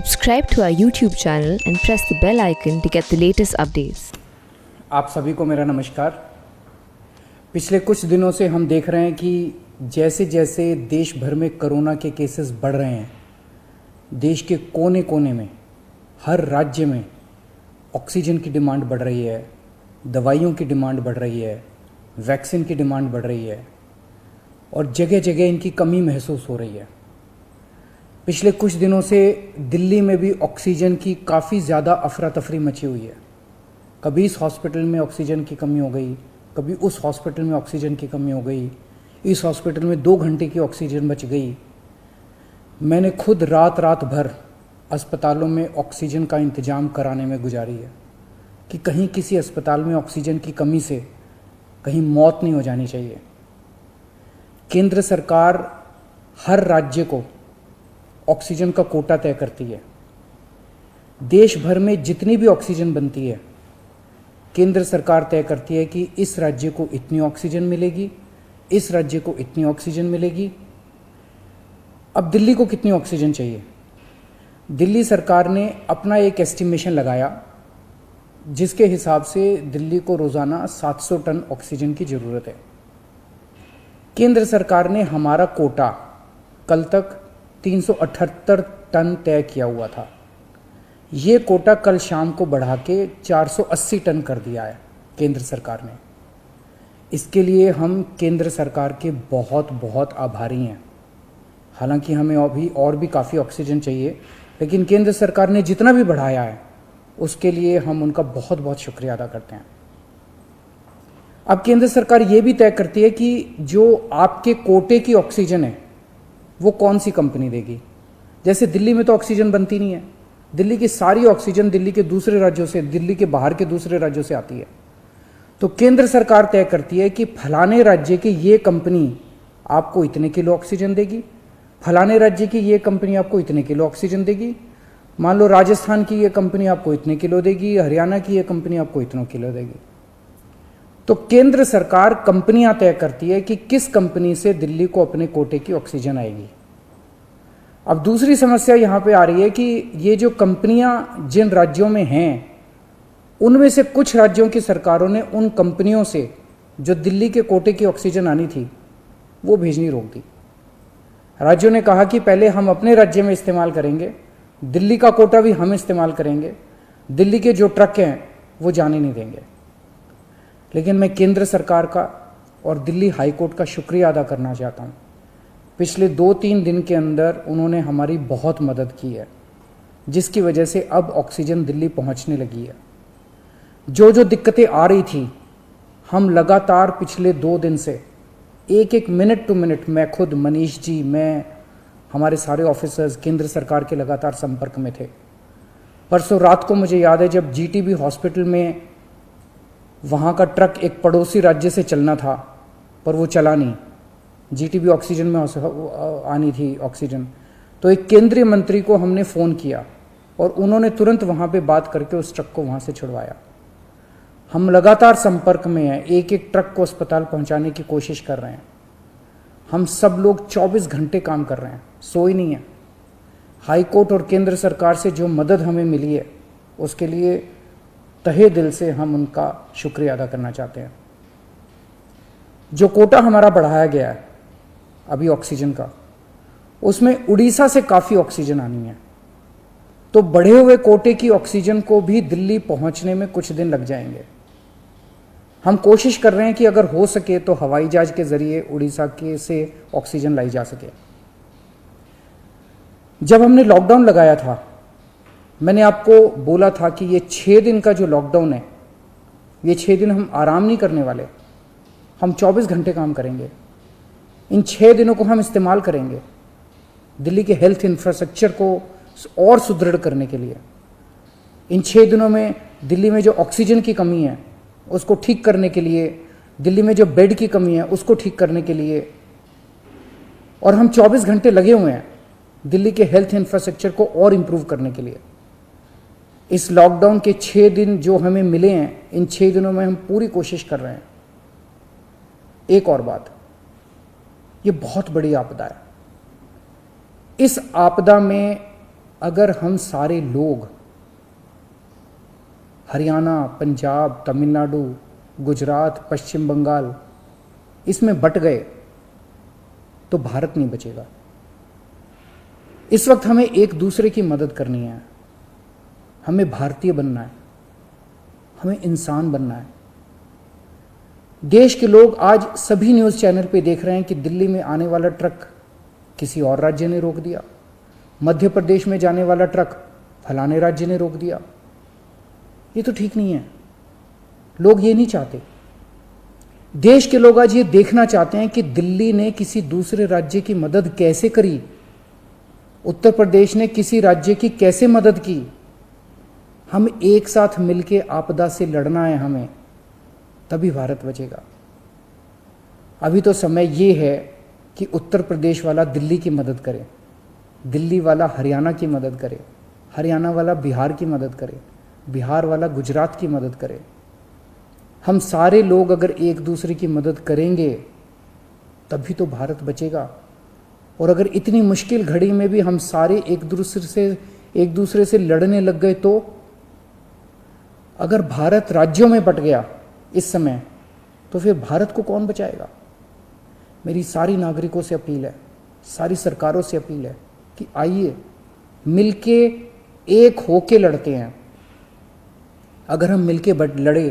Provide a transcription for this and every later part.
Subscribe to our YouTube channel and press the bell icon to get the latest updates. आप सभी को मेरा नमस्कार। पिछले कुछ दिनों से हम देख रहे हैं कि जैसे जैसे देश भर में कोरोना के केसेस बढ़ रहे हैं, देश के कोने कोने में, हर राज्य में ऑक्सीजन की डिमांड बढ़ रही है, दवाइयों की डिमांड बढ़ रही है, वैक्सीन की डिमांड बढ़ रही है और जगह जगह इनकी कमी महसूस हो रही है। पिछले कुछ दिनों से दिल्ली में भी ऑक्सीजन की काफ़ी ज़्यादा अफरा तफरी मची हुई है। कभी इस हॉस्पिटल में ऑक्सीजन की कमी हो गई, कभी उस हॉस्पिटल में ऑक्सीजन की कमी हो गई, इस हॉस्पिटल में 2 घंटे की ऑक्सीजन बच गई। मैंने खुद रात भर अस्पतालों में ऑक्सीजन का इंतज़ाम कराने में गुजारी है कि कहीं किसी अस्पताल में ऑक्सीजन की कमी से कहीं मौत नहीं हो जानी चाहिए। केंद्र सरकार हर राज्य को ऑक्सीजन का कोटा तय करती है। देश भर में जितनी भी ऑक्सीजन बनती है, केंद्र सरकार तय करती है कि इस राज्य को इतनी ऑक्सीजन मिलेगी, इस राज्य को इतनी ऑक्सीजन मिलेगी। अब दिल्ली को कितनी ऑक्सीजन चाहिए? दिल्ली सरकार ने अपना एक एस्टिमेशन लगाया जिसके हिसाब से दिल्ली को रोज़ाना 700 टन ऑक्सीजन की ज़रूरत है। केंद्र सरकार ने हमारा कोटा कल तक 378 टन तय किया हुआ था। ये कोटा कल शाम को बढ़ा के 480 टन कर दिया है केंद्र सरकार ने। इसके लिए हम केंद्र सरकार के बहुत बहुत आभारी हैं। हालांकि हमें अभी और भी काफ़ी ऑक्सीजन चाहिए, लेकिन केंद्र सरकार ने जितना भी बढ़ाया है उसके लिए हम उनका बहुत बहुत शुक्रिया अदा करते हैं। अब केंद्र सरकार ये भी तय करती है कि जो आपके कोटे की ऑक्सीजन है वो कौन सी कंपनी देगी। जैसे दिल्ली में तो ऑक्सीजन बनती नहीं है, दिल्ली की सारी ऑक्सीजन दिल्ली के दूसरे राज्यों से, दिल्ली के बाहर के दूसरे राज्यों से आती है। तो केंद्र सरकार तय करती है कि फलाने राज्य की ये कंपनी आपको इतने किलो ऑक्सीजन देगी, फलाने राज्य की ये कंपनी आपको इतने किलो ऑक्सीजन देगी। मान लो राजस्थान की ये कंपनी आपको इतने किलो देगी, हरियाणा की ये कंपनी आपको इतने किलो देगी। तो केंद्र सरकार कंपनियां तय करती है कि किस कंपनी से दिल्ली को अपने कोटे की ऑक्सीजन आएगी। अब दूसरी समस्या यहां पे आ रही है कि ये जो कंपनियां जिन राज्यों में हैं, उनमें से कुछ राज्यों की सरकारों ने उन कंपनियों से जो दिल्ली के कोटे की ऑक्सीजन आनी थी वो भेजनी रोक दी। राज्यों ने कहा कि पहले हम अपने राज्य में इस्तेमाल करेंगे, दिल्ली का कोटा भी हम इस्तेमाल करेंगे, दिल्ली के जो ट्रक हैं वो जाने नहीं देंगे। लेकिन मैं केंद्र सरकार का और दिल्ली हाई कोर्ट का शुक्रिया अदा करना चाहता हूँ। पिछले 2-3 दिन के अंदर उन्होंने हमारी बहुत मदद की है, जिसकी वजह से अब ऑक्सीजन दिल्ली पहुँचने लगी है। जो जो दिक्कतें आ रही थी, हम लगातार पिछले 2 दिन से एक मिनट टू मिनट, मैं खुद, मनीष जी, मैं, हमारे सारे ऑफिसर्स केंद्र सरकार के लगातार संपर्क में थे। परसों रात को मुझे याद है जब जीटीबी हॉस्पिटल में वहाँ का ट्रक एक पड़ोसी राज्य से चलना था पर वो चला नहीं, जीटीबी ऑक्सीजन में आनी थी ऑक्सीजन, तो एक केंद्रीय मंत्री को हमने फ़ोन किया और उन्होंने तुरंत वहाँ पे बात करके उस ट्रक को वहाँ से छुड़वाया। हम लगातार संपर्क में हैं, एक ट्रक को अस्पताल पहुँचाने की कोशिश कर रहे हैं। हम सब लोग 24 घंटे काम कर रहे हैं, सोए नहीं है। हाई कोर्ट और केंद्र सरकार से जो मदद हमें मिली है उसके लिए तहे दिल से हम उनका शुक्रिया अदा करना चाहते हैं। जो कोटा हमारा बढ़ाया गया है अभी ऑक्सीजन का, उसमें उड़ीसा से काफ़ी ऑक्सीजन आनी है, तो बढ़े हुए कोटे की ऑक्सीजन को भी दिल्ली पहुंचने में कुछ दिन लग जाएंगे। हम कोशिश कर रहे हैं कि अगर हो सके तो हवाई जहाज के जरिए उड़ीसा के से ऑक्सीजन लाई जा सके। जब हमने लॉकडाउन लगाया था, मैंने आपको बोला था कि ये 6 दिन का जो लॉकडाउन है, ये 6 दिन हम आराम नहीं करने वाले, हम 24 घंटे काम करेंगे। इन 6 दिनों को हम इस्तेमाल करेंगे दिल्ली के हेल्थ इंफ्रास्ट्रक्चर को और सुदृढ़ करने के लिए। इन 6 दिनों में दिल्ली में जो ऑक्सीजन की कमी है उसको ठीक करने के लिए, दिल्ली में जो बेड की कमी है उसको ठीक करने के लिए, और हम 24 घंटे लगे हुए हैं दिल्ली के हेल्थ इंफ्रास्ट्रक्चर को और इम्प्रूव करने के लिए। इस लॉकडाउन के 6 दिन जो हमें मिले हैं, इन 6 दिनों में हम पूरी कोशिश कर रहे हैं। एक और बात, ये बहुत बड़ी आपदा है। इस आपदा में अगर हम सारे लोग हरियाणा, पंजाब, तमिलनाडु, गुजरात, पश्चिम बंगाल इसमें बट गए तो भारत नहीं बचेगा। इस वक्त हमें एक दूसरे की मदद करनी है, हमें भारतीय बनना है, हमें इंसान बनना है। देश के लोग आज सभी न्यूज़ चैनल पे देख रहे हैं कि दिल्ली में आने वाला ट्रक किसी और राज्य ने रोक दिया, मध्य प्रदेश में जाने वाला ट्रक फलाने राज्य ने रोक दिया। ये तो ठीक नहीं है। लोग ये नहीं चाहते। देश के लोग आज ये देखना चाहते हैं कि दिल्ली ने किसी दूसरे राज्य की मदद कैसे करी, उत्तर प्रदेश ने किसी राज्य की कैसे मदद की। हम एक साथ मिलकर आपदा से लड़ना है हमें, तभी भारत बचेगा। अभी तो समय ये है कि उत्तर प्रदेश वाला दिल्ली की मदद करे, दिल्ली वाला हरियाणा की मदद करे, हरियाणा वाला बिहार की मदद करे, बिहार वाला गुजरात की मदद करे। हम सारे लोग अगर एक दूसरे की मदद करेंगे तभी तो भारत बचेगा। और अगर इतनी मुश्किल घड़ी में भी हम सारे एक दूसरे से लड़ने लग गए तो अगर भारत राज्यों में बट गया इस समय तो फिर भारत को कौन बचाएगा। मेरी सारी नागरिकों से अपील है, सारी सरकारों से अपील है कि आइए मिलके एक होके लड़ते हैं। अगर हम मिलके लड़े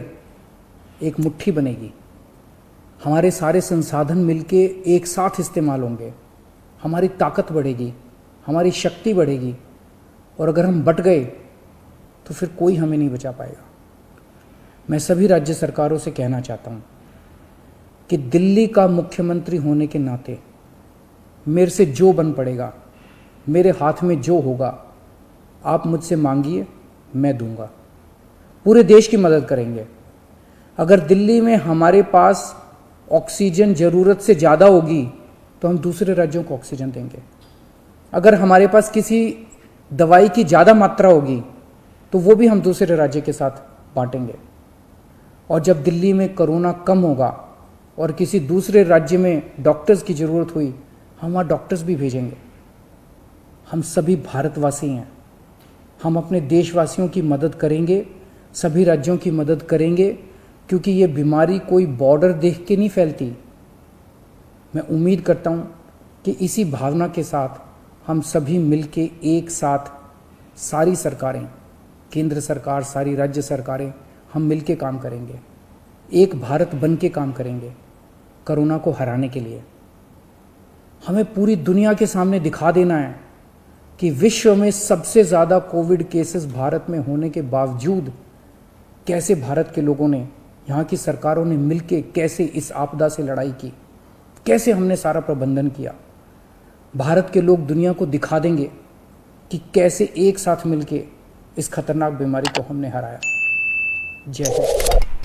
एक मुट्ठी बनेगी, हमारे सारे संसाधन मिलके एक साथ इस्तेमाल होंगे, हमारी ताकत बढ़ेगी, हमारी शक्ति बढ़ेगी। और अगर हम बट गए तो फिर कोई हमें नहीं बचा पाएगा। मैं सभी राज्य सरकारों से कहना चाहता हूँ कि दिल्ली का मुख्यमंत्री होने के नाते मेरे से जो बन पड़ेगा, मेरे हाथ में जो होगा, आप मुझसे मांगिए, मैं दूंगा। पूरे देश की मदद करेंगे। अगर दिल्ली में हमारे पास ऑक्सीजन ज़रूरत से ज़्यादा होगी तो हम दूसरे राज्यों को ऑक्सीजन देंगे। अगर हमारे पास किसी दवाई की ज़्यादा मात्रा होगी तो वो भी हम दूसरे राज्य के साथ बांटेंगे। और जब दिल्ली में कोरोना कम होगा और किसी दूसरे राज्य में डॉक्टर्स की ज़रूरत हुई, हम वहाँ डॉक्टर्स भी भेजेंगे। हम सभी भारतवासी हैं, हम अपने देशवासियों की मदद करेंगे, सभी राज्यों की मदद करेंगे, क्योंकि ये बीमारी कोई बॉर्डर देख के नहीं फैलती। मैं उम्मीद करता हूँ कि इसी भावना के साथ हम सभी मिलके एक साथ, सारी सरकारें, केंद्र सरकार, सारी राज्य सरकारें, हम मिलके काम करेंगे, एक भारत बन के काम करेंगे कोरोना को हराने के लिए। हमें पूरी दुनिया के सामने दिखा देना है कि विश्व में सबसे ज़्यादा कोविड केसेस भारत में होने के बावजूद कैसे भारत के लोगों ने, यहाँ की सरकारों ने मिलके कैसे इस आपदा से लड़ाई की, कैसे हमने सारा प्रबंधन किया। भारत के लोग दुनिया को दिखा देंगे कि कैसे एक साथ मिलके इस खतरनाक बीमारी को हमने हराया। जय हिंद।